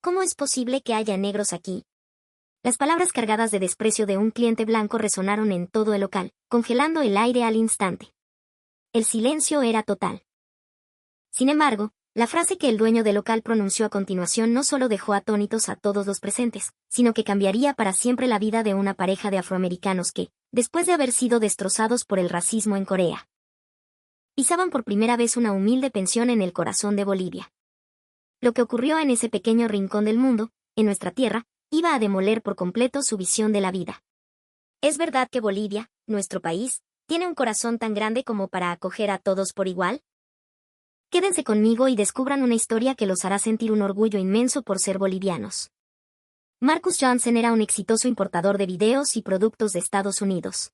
¿Cómo es posible que haya negros aquí? Las palabras cargadas de desprecio de un cliente blanco resonaron en todo el local, congelando el aire al instante. El silencio era total. Sin embargo, la frase que el dueño del local pronunció a continuación no solo dejó atónitos a todos los presentes, sino que cambiaría para siempre la vida de una pareja de afroamericanos que, después de haber sido destrozados por el racismo en Corea, pisaban por primera vez una humilde pensión en el corazón de Bolivia. Lo que ocurrió en ese pequeño rincón del mundo, en nuestra tierra, iba a demoler por completo su visión de la vida. ¿Es verdad que Bolivia, nuestro país, tiene un corazón tan grande como para acoger a todos por igual? Quédense conmigo y descubran una historia que los hará sentir un orgullo inmenso por ser bolivianos. Marcus Johnson era un exitoso importador de videos y productos de Estados Unidos.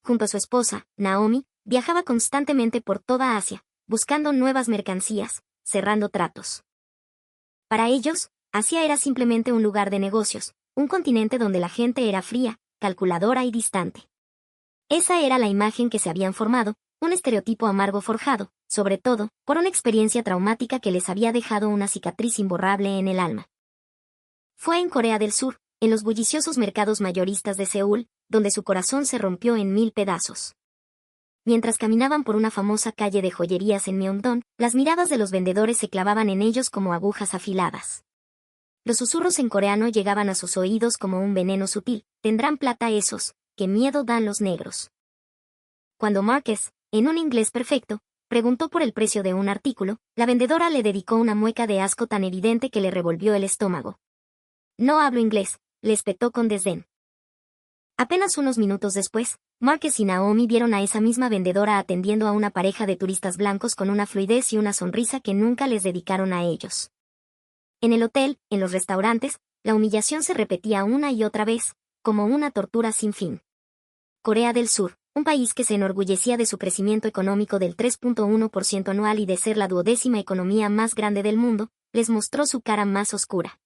Junto a su esposa, Naomi, viajaba constantemente por toda Asia, buscando nuevas mercancías, cerrando tratos. Para ellos, Asia era simplemente un lugar de negocios, un continente donde la gente era fría, calculadora y distante. Esa era la imagen que se habían formado, un estereotipo amargo forjado, sobre todo, por una experiencia traumática que les había dejado una cicatriz imborrable en el alma. Fue en Corea del Sur, en los bulliciosos mercados mayoristas de Seúl, donde su corazón se rompió en 1000 pedazos. Mientras caminaban por una famosa calle de joyerías en Myeongdong, las miradas de los vendedores se clavaban en ellos como agujas afiladas. Los susurros en coreano llegaban a sus oídos como un veneno sutil. ¿Tendrán plata esos? ¿Qué miedo dan los negros? Cuando Marcus, en un inglés perfecto, preguntó por el precio de un artículo, la vendedora le dedicó una mueca de asco tan evidente que le revolvió el estómago. No hablo inglés, le espetó con desdén. Apenas unos minutos después, Marcus y Naomi vieron a esa misma vendedora atendiendo a una pareja de turistas blancos con una fluidez y una sonrisa que nunca les dedicaron a ellos. En el hotel, en los restaurantes, la humillación se repetía una y otra vez, como una tortura sin fin. Corea del Sur, un país que se enorgullecía de su crecimiento económico del 3.1% anual y de ser la 12ª economía más grande del mundo, les mostró su cara más oscura.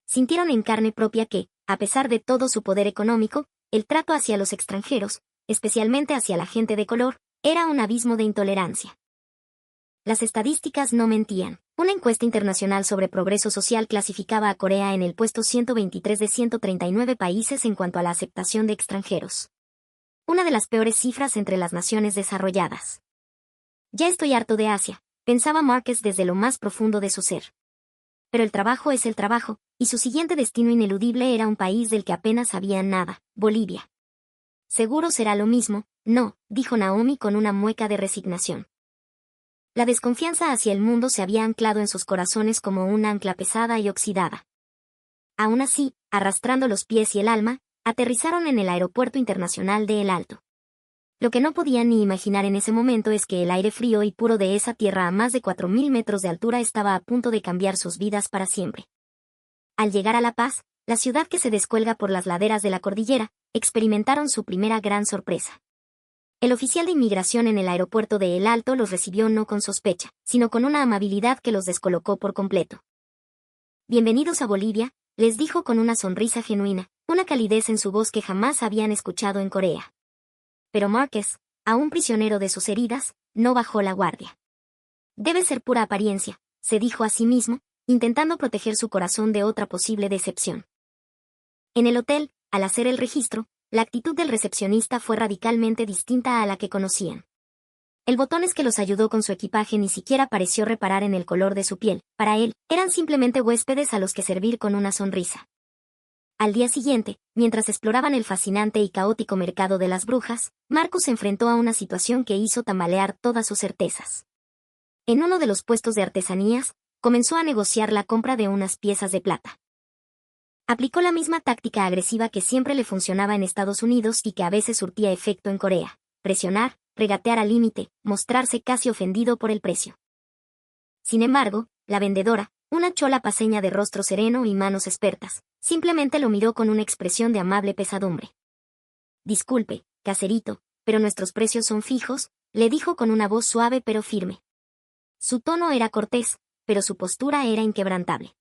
Sintieron en carne propia que, a pesar de todo su poder económico, el trato hacia los extranjeros, especialmente hacia la gente de color, era un abismo de intolerancia. Las estadísticas no mentían. Una encuesta internacional sobre progreso social clasificaba a Corea en el puesto 123 de 139 países en cuanto a la aceptación de extranjeros. Una de las peores cifras entre las naciones desarrolladas. Ya estoy harto de Asia, pensaba Marcus desde lo más profundo de su ser. Pero el trabajo es el trabajo, y su siguiente destino ineludible era un país del que apenas sabía nada, Bolivia. Seguro será lo mismo, no, dijo Naomi con una mueca de resignación. La desconfianza hacia el mundo se había anclado en sus corazones como un ancla pesada y oxidada. Aún así, arrastrando los pies y el alma, aterrizaron en el Aeropuerto Internacional de El Alto. Lo que no podían ni imaginar en ese momento es que el aire frío y puro de esa tierra a más de 4000 metros de altura estaba a punto de cambiar sus vidas para siempre. Al llegar a La Paz, la ciudad que se descuelga por las laderas de la cordillera, experimentaron su primera gran sorpresa. El oficial de inmigración en el aeropuerto de El Alto los recibió no con sospecha, sino con una amabilidad que los descolocó por completo. Bienvenidos a Bolivia, les dijo con una sonrisa genuina, una calidez en su voz que jamás habían escuchado en Corea. Pero Marcus, aún prisionero de sus heridas, no bajó la guardia. Debe ser pura apariencia, se dijo a sí mismo, intentando proteger su corazón de otra posible decepción. En el hotel, al hacer el registro, la actitud del recepcionista fue radicalmente distinta a la que conocían. El botones que los ayudó con su equipaje ni siquiera pareció reparar en el color de su piel. Para él, eran simplemente huéspedes a los que servir con una sonrisa. Al día siguiente, mientras exploraban el fascinante y caótico mercado de las brujas, Marcus se enfrentó a una situación que hizo tambalear todas sus certezas. En uno de los puestos de artesanías, comenzó a negociar la compra de unas piezas de plata. Aplicó la misma táctica agresiva que siempre le funcionaba en Estados Unidos y que a veces surtía efecto en Corea: presionar, regatear al límite, mostrarse casi ofendido por el precio. Sin embargo, la vendedora, una chola paceña de rostro sereno y manos expertas, simplemente lo miró con una expresión de amable pesadumbre. Disculpe, caserito, pero nuestros precios son fijos, le dijo con una voz suave pero firme. Su tono era cortés, pero su postura era inquebrantable.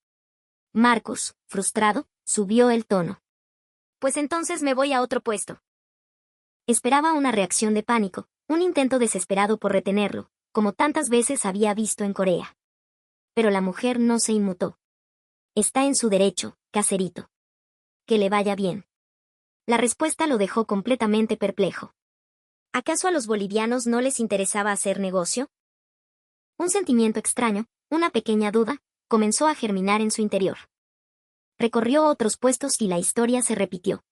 Marcus, frustrado, subió el tono. Pues entonces me voy a otro puesto. Esperaba una reacción de pánico, un intento desesperado por retenerlo, como tantas veces había visto en Corea. Pero la mujer no se inmutó. Está en su derecho, caserito. Que le vaya bien. La respuesta lo dejó completamente perplejo. ¿Acaso a los bolivianos no les interesaba hacer negocio? Un sentimiento extraño, una pequeña duda, comenzó a germinar en su interior. Recorrió otros puestos y la historia se repitió.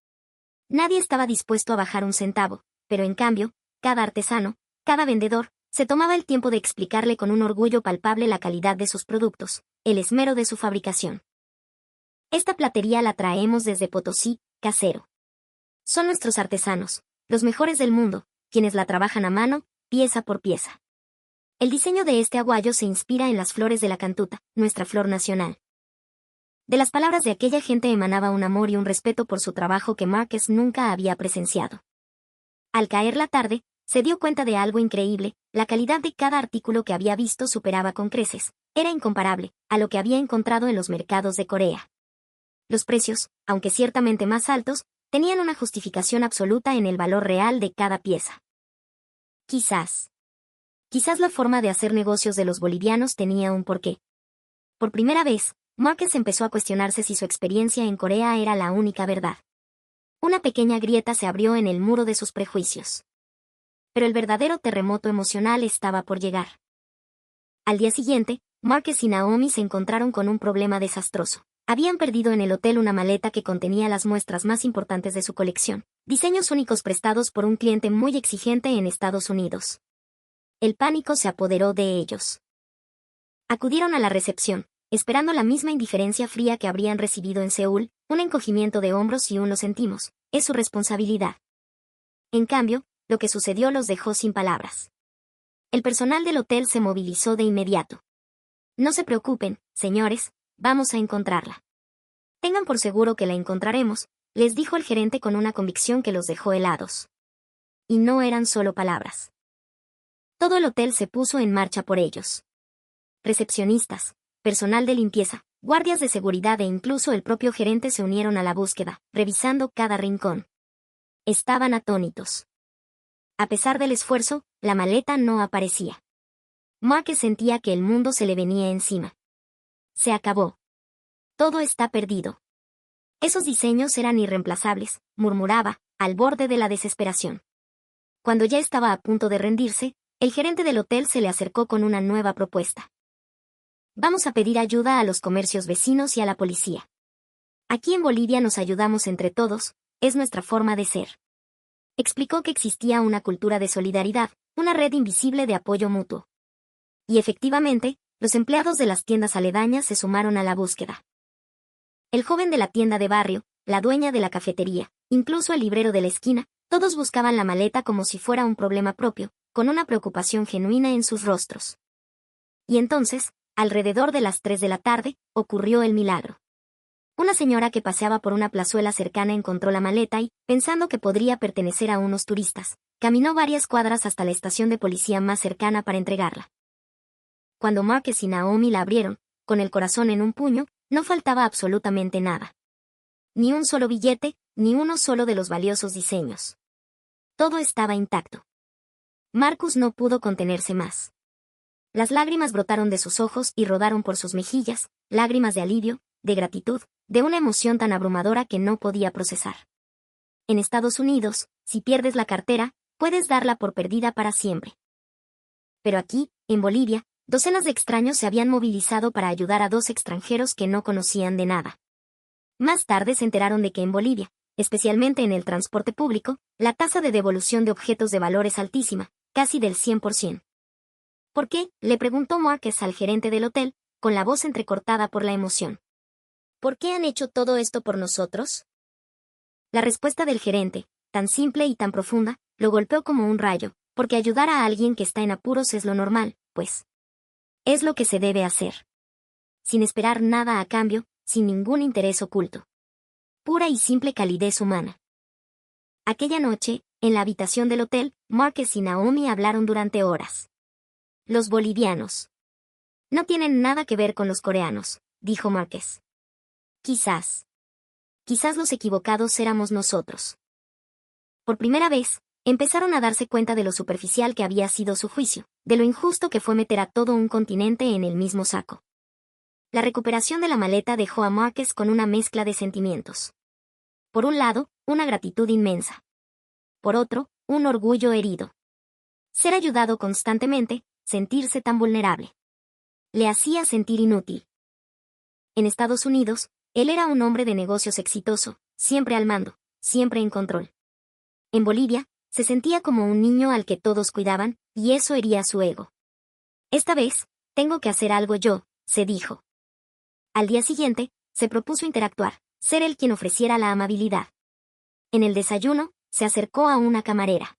Nadie estaba dispuesto a bajar un centavo, pero en cambio, cada artesano, cada vendedor, se tomaba el tiempo de explicarle con un orgullo palpable la calidad de sus productos, el esmero de su fabricación. Esta platería la traemos desde Potosí, casero. Son nuestros artesanos, los mejores del mundo, quienes la trabajan a mano, pieza por pieza. El diseño de este aguayo se inspira en las flores de la cantuta, nuestra flor nacional. De las palabras de aquella gente emanaba un amor y un respeto por su trabajo que Márquez nunca había presenciado. Al caer la tarde, se dio cuenta de algo increíble: la calidad de cada artículo que había visto superaba con creces, era incomparable a lo que había encontrado en los mercados de Corea. Los precios, aunque ciertamente más altos, tenían una justificación absoluta en el valor real de cada pieza. Quizás la forma de hacer negocios de los bolivianos tenía un porqué. Por primera vez, Márquez empezó a cuestionarse si su experiencia en Corea era la única verdad. Una pequeña grieta se abrió en el muro de sus prejuicios. Pero el verdadero terremoto emocional estaba por llegar. Al día siguiente, Márquez y Naomi se encontraron con un problema desastroso. Habían perdido en el hotel una maleta que contenía las muestras más importantes de su colección, diseños únicos prestados por un cliente muy exigente en Estados Unidos. El pánico se apoderó de ellos. Acudieron a la recepción, esperando la misma indiferencia fría que habrían recibido en Seúl, un encogimiento de hombros y un "lo sentimos, es su responsabilidad". En cambio, lo que sucedió los dejó sin palabras. El personal del hotel se movilizó de inmediato. No se preocupen, señores, vamos a encontrarla. Tengan por seguro que la encontraremos, les dijo el gerente con una convicción que los dejó helados. Y no eran solo palabras. Todo el hotel se puso en marcha por ellos. Recepcionistas, personal de limpieza, guardias de seguridad e incluso el propio gerente se unieron a la búsqueda, revisando cada rincón. Estaban atónitos. A pesar del esfuerzo, la maleta no aparecía. Márquez sentía que el mundo se le venía encima. Se acabó. Todo está perdido. Esos diseños eran irreemplazables, murmuraba, al borde de la desesperación. Cuando ya estaba a punto de rendirse, el gerente del hotel se le acercó con una nueva propuesta. Vamos a pedir ayuda a los comercios vecinos y a la policía. Aquí en Bolivia nos ayudamos entre todos, es nuestra forma de ser. Explicó que existía una cultura de solidaridad, una red invisible de apoyo mutuo. Y efectivamente, los empleados de las tiendas aledañas se sumaron a la búsqueda. El joven de la tienda de barrio, la dueña de la cafetería, incluso el librero de la esquina, todos buscaban la maleta como si fuera un problema propio, con una preocupación genuina en sus rostros. Y entonces, alrededor de las 3 de la tarde, ocurrió el milagro. Una señora que paseaba por una plazuela cercana encontró la maleta y, pensando que podría pertenecer a unos turistas, caminó varias cuadras hasta la estación de policía más cercana para entregarla. Cuando Márquez y Naomi la abrieron, con el corazón en un puño, no faltaba absolutamente nada. Ni un solo billete, ni uno solo de los valiosos diseños. Todo estaba intacto. Marcus no pudo contenerse más. Las lágrimas brotaron de sus ojos y rodaron por sus mejillas, lágrimas de alivio, de gratitud, de una emoción tan abrumadora que no podía procesar. En Estados Unidos, si pierdes la cartera, puedes darla por perdida para siempre. Pero aquí, en Bolivia, docenas de extraños se habían movilizado para ayudar a 2 extranjeros que no conocían de nada. Más tarde se enteraron de que en Bolivia, especialmente en el transporte público, la tasa de devolución de objetos de valor es altísima, casi del 100%. ¿Por qué?, le preguntó Márquez al gerente del hotel, con la voz entrecortada por la emoción. ¿Por qué han hecho todo esto por nosotros? La respuesta del gerente, tan simple y tan profunda, lo golpeó como un rayo, porque ayudar a alguien que está en apuros es lo normal, pues. Es lo que se debe hacer. Sin esperar nada a cambio, sin ningún interés oculto. Pura y simple calidez humana. Aquella noche, en la habitación del hotel, Márquez y Naomi hablaron durante horas. Los bolivianos. No tienen nada que ver con los coreanos, dijo Márquez. Quizás los equivocados éramos nosotros. Por primera vez, empezaron a darse cuenta de lo superficial que había sido su juicio, de lo injusto que fue meter a todo un continente en el mismo saco. La recuperación de la maleta dejó a Márquez con una mezcla de sentimientos. Por un lado, una gratitud inmensa. Por otro, un orgullo herido. Ser ayudado constantemente, sentirse tan vulnerable. Le hacía sentir inútil. En Estados Unidos, él era un hombre de negocios exitoso, siempre al mando, siempre en control. En Bolivia, se sentía como un niño al que todos cuidaban, y eso hería su ego. Esta vez, tengo que hacer algo yo, se dijo. Al día siguiente, se propuso interactuar, ser él quien ofreciera la amabilidad. En el desayuno, se acercó a una camarera.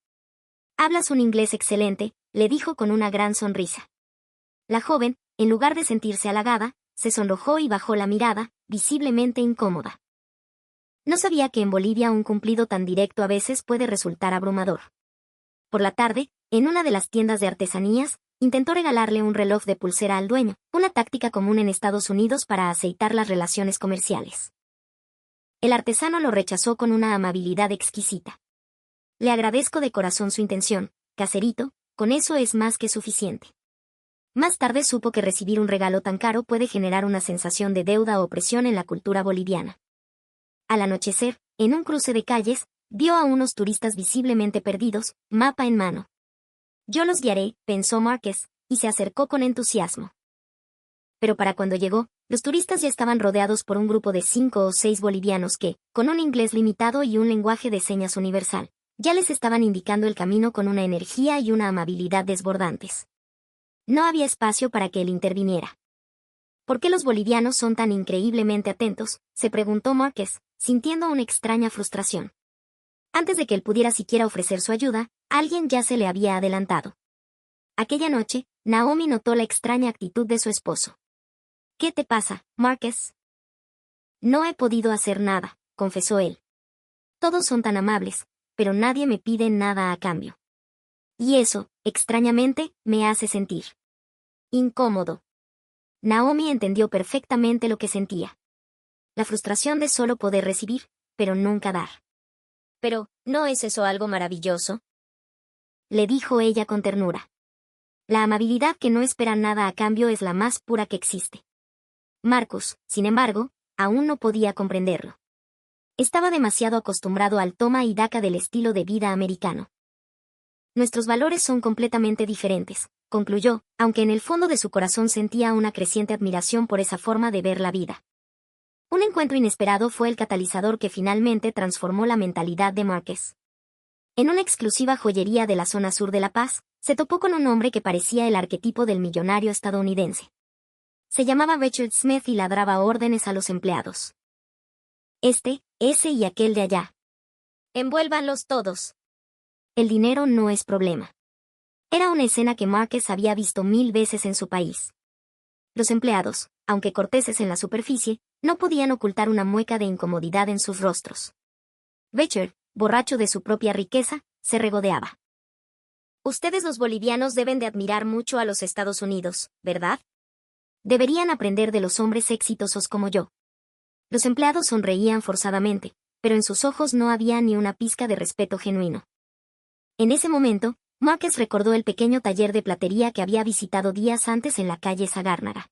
«Hablas un inglés excelente», le dijo con una gran sonrisa. La joven, en lugar de sentirse halagada, se sonrojó y bajó la mirada, visiblemente incómoda. No sabía que en Bolivia un cumplido tan directo a veces puede resultar abrumador. Por la tarde, en una de las tiendas de artesanías, intentó regalarle un reloj de pulsera al dueño, una táctica común en Estados Unidos para aceitar las relaciones comerciales. El artesano lo rechazó con una amabilidad exquisita. «Le agradezco de corazón su intención, caserito, con eso es más que suficiente». Más tarde supo que recibir un regalo tan caro puede generar una sensación de deuda o presión en la cultura boliviana. Al anochecer, en un cruce de calles, vio a unos turistas visiblemente perdidos, mapa en mano. «Yo los guiaré», pensó Márquez, y se acercó con entusiasmo. Pero para cuando llegó, los turistas ya estaban rodeados por un grupo de 5 o 6 bolivianos que, con un inglés limitado y un lenguaje de señas universal, ya les estaban indicando el camino con una energía y una amabilidad desbordantes. No había espacio para que él interviniera. «¿Por qué los bolivianos son tan increíblemente atentos?», se preguntó Márquez, sintiendo una extraña frustración. Antes de que él pudiera siquiera ofrecer su ayuda, alguien ya se le había adelantado. Aquella noche, Naomi notó la extraña actitud de su esposo. «¿Qué te pasa, Márquez?» «No he podido hacer nada», confesó él. «Todos son tan amables, pero nadie me pide nada a cambio. Y eso, extrañamente, me hace sentir incómodo». Naomi entendió perfectamente lo que sentía. La frustración de solo poder recibir, pero nunca dar. «Pero, ¿no es eso algo maravilloso?», le dijo ella con ternura. «La amabilidad que no espera nada a cambio es la más pura que existe». Marcus, sin embargo, aún no podía comprenderlo. Estaba demasiado acostumbrado al toma y daca del estilo de vida americano. «Nuestros valores son completamente diferentes», concluyó, aunque en el fondo de su corazón sentía una creciente admiración por esa forma de ver la vida. Un encuentro inesperado fue el catalizador que finalmente transformó la mentalidad de Márquez. En una exclusiva joyería de la zona sur de La Paz, se topó con un hombre que parecía el arquetipo del millonario estadounidense. Se llamaba Richard Smith y ladraba órdenes a los empleados. «Este, ese y aquel de allá. Envuélvanlos todos. El dinero no es problema». Era una escena que Márquez había visto 1000 veces en su país. Los empleados, aunque corteses en la superficie, no podían ocultar una mueca de incomodidad en sus rostros. Richard, borracho de su propia riqueza, se regodeaba. «Ustedes los bolivianos deben de admirar mucho a los Estados Unidos, ¿verdad? Deberían aprender de los hombres exitosos como yo». Los empleados sonreían forzadamente, pero en sus ojos no había ni una pizca de respeto genuino. En ese momento, Márquez recordó el pequeño taller de platería que había visitado días antes en la calle Sagárnaga.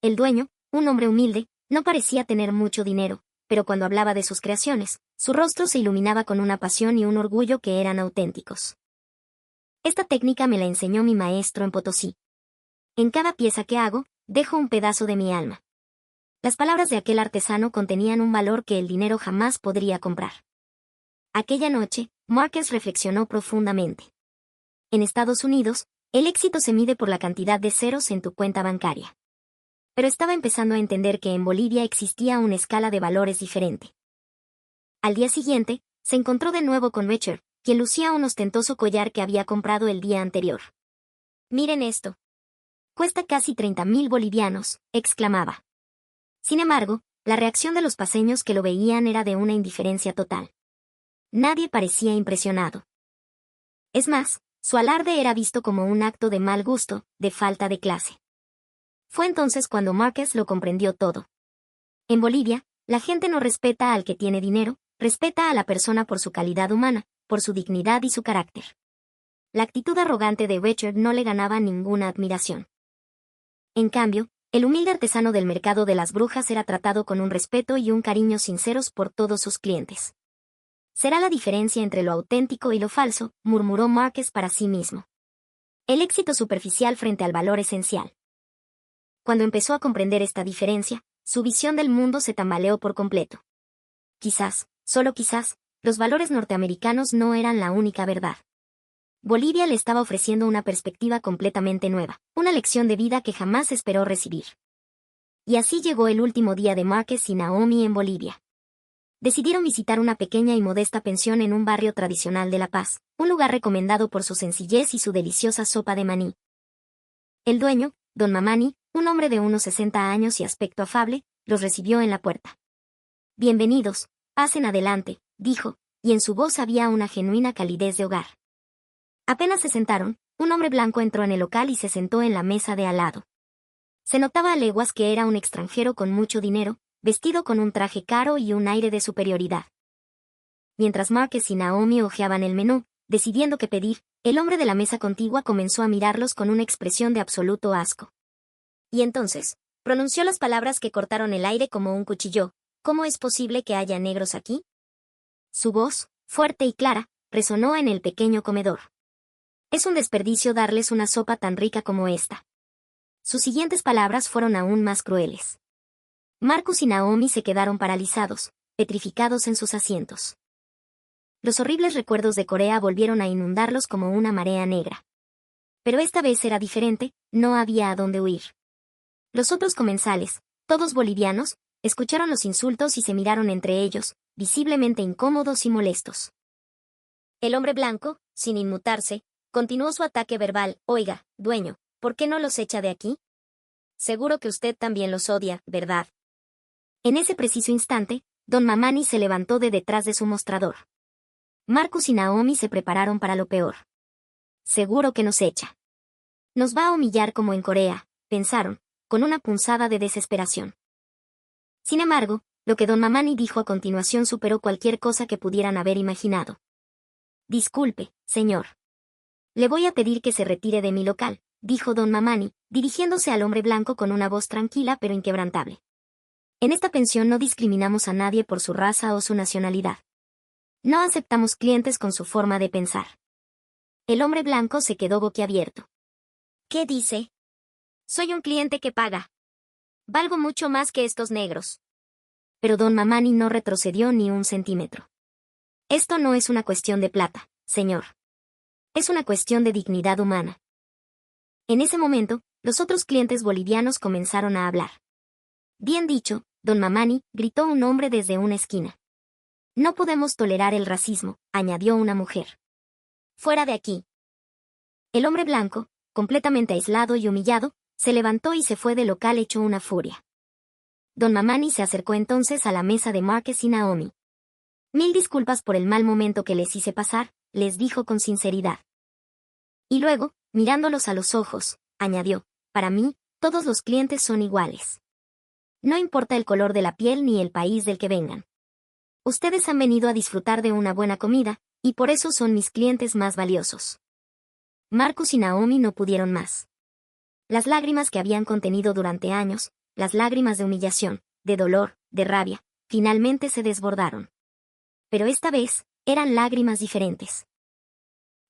El dueño, un hombre humilde, no parecía tener mucho dinero, pero cuando hablaba de sus creaciones, su rostro se iluminaba con una pasión y un orgullo que eran auténticos. «Esta técnica me la enseñó mi maestro en Potosí. En cada pieza que hago, dejo un pedazo de mi alma». Las palabras de aquel artesano contenían un valor que el dinero jamás podría comprar. Aquella noche, Márquez reflexionó profundamente. En Estados Unidos, el éxito se mide por la cantidad de ceros en tu cuenta bancaria. Pero estaba empezando a entender que en Bolivia existía una escala de valores diferente. Al día siguiente, se encontró de nuevo con Richard, quien lucía un ostentoso collar que había comprado el día anterior. «Miren esto. Cuesta casi 30.000 bolivianos», exclamaba. Sin embargo, la reacción de los paceños que lo veían era de una indiferencia total. Nadie parecía impresionado. Es más, su alarde era visto como un acto de mal gusto, de falta de clase. Fue entonces cuando Márquez lo comprendió todo. En Bolivia, la gente no respeta al que tiene dinero, respeta a la persona por su calidad humana, por su dignidad y su carácter. La actitud arrogante de Richard no le ganaba ninguna admiración. En cambio, El humilde artesano del mercado de las brujas era tratado con un respeto y un cariño sinceros por todos sus clientes. Será la diferencia entre lo auténtico y lo falso, murmuró Marquez para sí mismo. El éxito superficial frente al valor esencial. Cuando empezó a comprender esta diferencia, su visión del mundo se tambaleó por completo. Quizás, solo quizás, los valores norteamericanos no eran la única verdad. Bolivia le estaba ofreciendo una perspectiva completamente nueva, una lección de vida que jamás esperó recibir. Y así llegó el último día de Marquez y Naomi en Bolivia. Decidieron visitar una pequeña y modesta pensión en un barrio tradicional de La Paz, un lugar recomendado por su sencillez y su deliciosa sopa de maní. El dueño, don Mamani, un hombre de unos 60 años y aspecto afable, los recibió en la puerta. Bienvenidos, pasen adelante, dijo, y en su voz había una genuina calidez de hogar. Apenas se sentaron, un hombre blanco entró en el local y se sentó en la mesa de al lado. Se notaba a leguas que era un extranjero con mucho dinero, vestido con un traje caro y un aire de superioridad. Mientras Marquez y Naomi hojeaban el menú, decidiendo qué pedir, el hombre de la mesa contigua comenzó a mirarlos con una expresión de absoluto asco. Y entonces, pronunció las palabras que cortaron el aire como un cuchillo. ¿Cómo es posible que haya negros aquí? Su voz, fuerte y clara, resonó en el pequeño comedor. Es un desperdicio darles una sopa tan rica como esta. Sus siguientes palabras fueron aún más crueles. Marcus y Naomi se quedaron paralizados, petrificados en sus asientos. Los horribles recuerdos de Corea volvieron a inundarlos como una marea negra. Pero esta vez era diferente, no había a dónde huir. Los otros comensales, todos bolivianos, escucharon los insultos y se miraron entre ellos, visiblemente incómodos y molestos. El hombre blanco, sin inmutarse, continuó su ataque verbal. Oiga, dueño, ¿por qué no los echa de aquí? Seguro que usted también los odia, ¿verdad? En ese preciso instante, don Mamani se levantó de detrás de su mostrador. Marcus y Naomi se prepararon para lo peor. Seguro que nos echa. Nos va a humillar como en Corea, pensaron, con una punzada de desesperación. Sin embargo, lo que don Mamani dijo a continuación superó cualquier cosa que pudieran haber imaginado. Disculpe, señor. Le voy a pedir que se retire de mi local, dijo don Mamani, dirigiéndose al hombre blanco con una voz tranquila pero inquebrantable. En esta pensión no discriminamos a nadie por su raza o su nacionalidad. No aceptamos clientes con su forma de pensar. El hombre blanco se quedó boquiabierto. ¿Qué dice? Soy un cliente que paga. Valgo mucho más que estos negros. Pero don Mamani no retrocedió ni un centímetro. Esto no es una cuestión de plata, señor. Es una cuestión de dignidad humana. En ese momento, los otros clientes bolivianos comenzaron a hablar. Bien dicho, don Mamani, gritó un hombre desde una esquina. No podemos tolerar el racismo, añadió una mujer. Fuera de aquí. El hombre blanco, completamente aislado y humillado, se levantó y se fue del local hecho una furia. Don Mamani se acercó entonces a la mesa de Marquez y Naomi. Mil disculpas por el mal momento que les hice pasar, les dijo con sinceridad. Y luego, mirándolos a los ojos, añadió, para mí, todos los clientes son iguales. No importa el color de la piel ni el país del que vengan. Ustedes han venido a disfrutar de una buena comida, y por eso son mis clientes más valiosos. Marcus y Naomi no pudieron más. Las lágrimas que habían contenido durante años, las lágrimas de humillación, de dolor, de rabia, finalmente se desbordaron. Pero esta vez, eran lágrimas diferentes.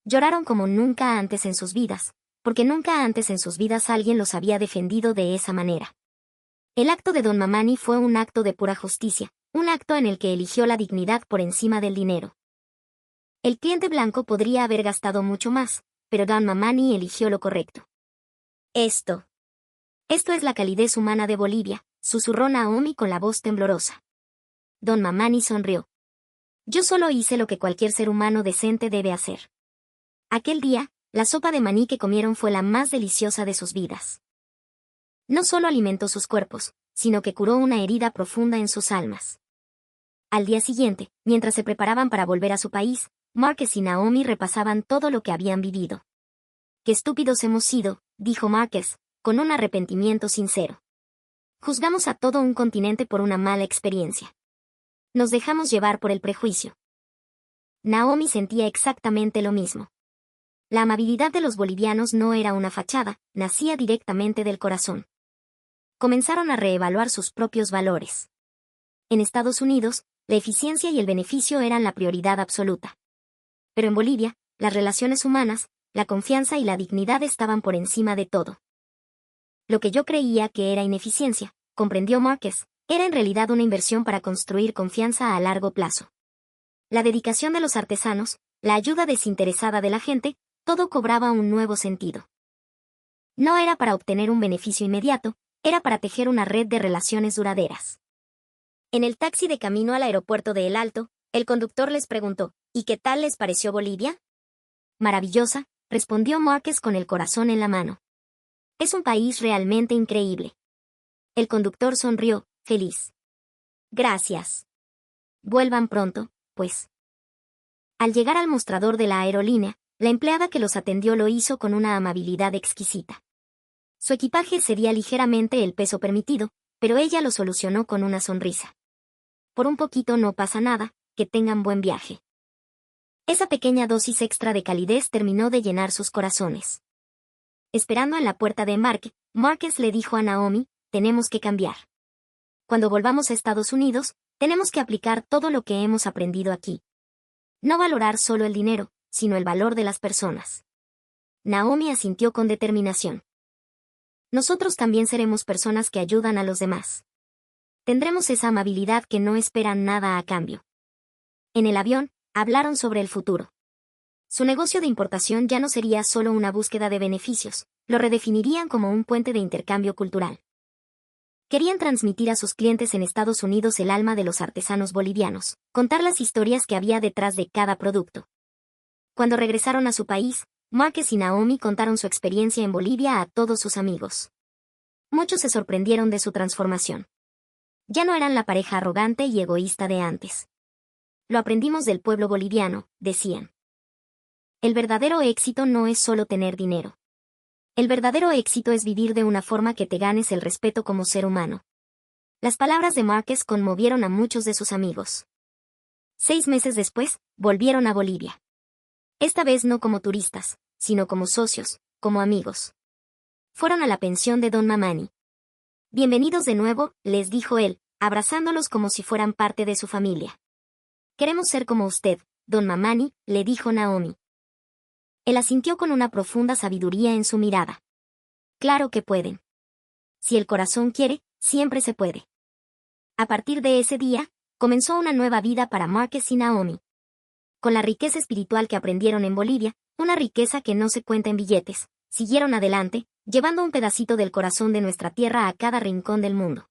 Lloraron como nunca antes en sus vidas, porque nunca antes en sus vidas alguien los había defendido de esa manera. El acto de don Mamani fue un acto de pura justicia, un acto en el que eligió la dignidad por encima del dinero. El cliente blanco podría haber gastado mucho más, pero don Mamani eligió lo correcto. Esto es la calidez humana de Bolivia, susurró Naomi con la voz temblorosa. Don Mamani sonrió. Yo solo hice lo que cualquier ser humano decente debe hacer. Aquel día, la sopa de maní que comieron fue la más deliciosa de sus vidas. No solo alimentó sus cuerpos, sino que curó una herida profunda en sus almas. Al día siguiente, mientras se preparaban para volver a su país, Marquez y Naomi repasaban todo lo que habían vivido. Qué estúpidos hemos sido, dijo Marquez, con un arrepentimiento sincero. Juzgamos a todo un continente por una mala experiencia. Nos dejamos llevar por el prejuicio. Naomi sentía exactamente lo mismo. La amabilidad de los bolivianos no era una fachada, nacía directamente del corazón. comenzaron a reevaluar sus propios valores. En Estados Unidos, la eficiencia y el beneficio eran la prioridad absoluta. Pero en Bolivia, las relaciones humanas, la confianza y la dignidad estaban por encima de todo. Lo que yo creía que era ineficiencia, comprendió Márquez, era en realidad una inversión para construir confianza a largo plazo. La dedicación de los artesanos, la ayuda desinteresada de la gente, todo cobraba un nuevo sentido. No era para obtener un beneficio inmediato, era para tejer una red de relaciones duraderas. En el taxi de camino al aeropuerto de El Alto, el conductor les preguntó, ¿y qué tal les pareció Bolivia? Maravillosa, respondió Márquez con el corazón en la mano. Es un país realmente increíble. El conductor sonrió, feliz. Gracias. Vuelvan pronto, pues. Al llegar al mostrador de la aerolínea, la empleada que los atendió lo hizo con una amabilidad exquisita. Su equipaje excedía ligeramente el peso permitido, pero ella lo solucionó con una sonrisa. Por un poquito no pasa nada, que tengan buen viaje. Esa pequeña dosis extra de calidez terminó de llenar sus corazones. Esperando en la puerta de embarque, Márquez le dijo a Naomi, tenemos que cambiar. Cuando volvamos a Estados Unidos, tenemos que aplicar todo lo que hemos aprendido aquí. No valorar solo el dinero, sino el valor de las personas. Naomi asintió con determinación. Nosotros también seremos personas que ayudan a los demás. Tendremos esa amabilidad que no esperan nada a cambio. En el avión, hablaron sobre el futuro. Su negocio de importación ya no sería solo una búsqueda de beneficios, lo redefinirían como un puente de intercambio cultural. Querían transmitir a sus clientes en Estados Unidos el alma de los artesanos bolivianos, contar las historias que había detrás de cada producto. Cuando regresaron a su país, Márquez y Naomi contaron su experiencia en Bolivia a todos sus amigos. Muchos se sorprendieron de su transformación. Ya no eran la pareja arrogante y egoísta de antes. Lo aprendimos del pueblo boliviano, decían. El verdadero éxito no es solo tener dinero. El verdadero éxito es vivir de una forma que te ganes el respeto como ser humano. Las palabras de Márquez conmovieron a muchos de sus amigos. 6 meses después, volvieron a Bolivia. Esta vez no como turistas, sino como socios, como amigos. Fueron a la pensión de Don Mamani. Bienvenidos de nuevo, les dijo él, abrazándolos como si fueran parte de su familia. Queremos ser como usted, Don Mamani, le dijo Naomi. Él asintió con una profunda sabiduría en su mirada. Claro que pueden. Si el corazón quiere, siempre se puede. A partir de ese día, comenzó una nueva vida para Márquez y Naomi. Con la riqueza espiritual que aprendieron en Bolivia, una riqueza que no se cuenta en billetes, siguieron adelante, llevando un pedacito del corazón de nuestra tierra a cada rincón del mundo.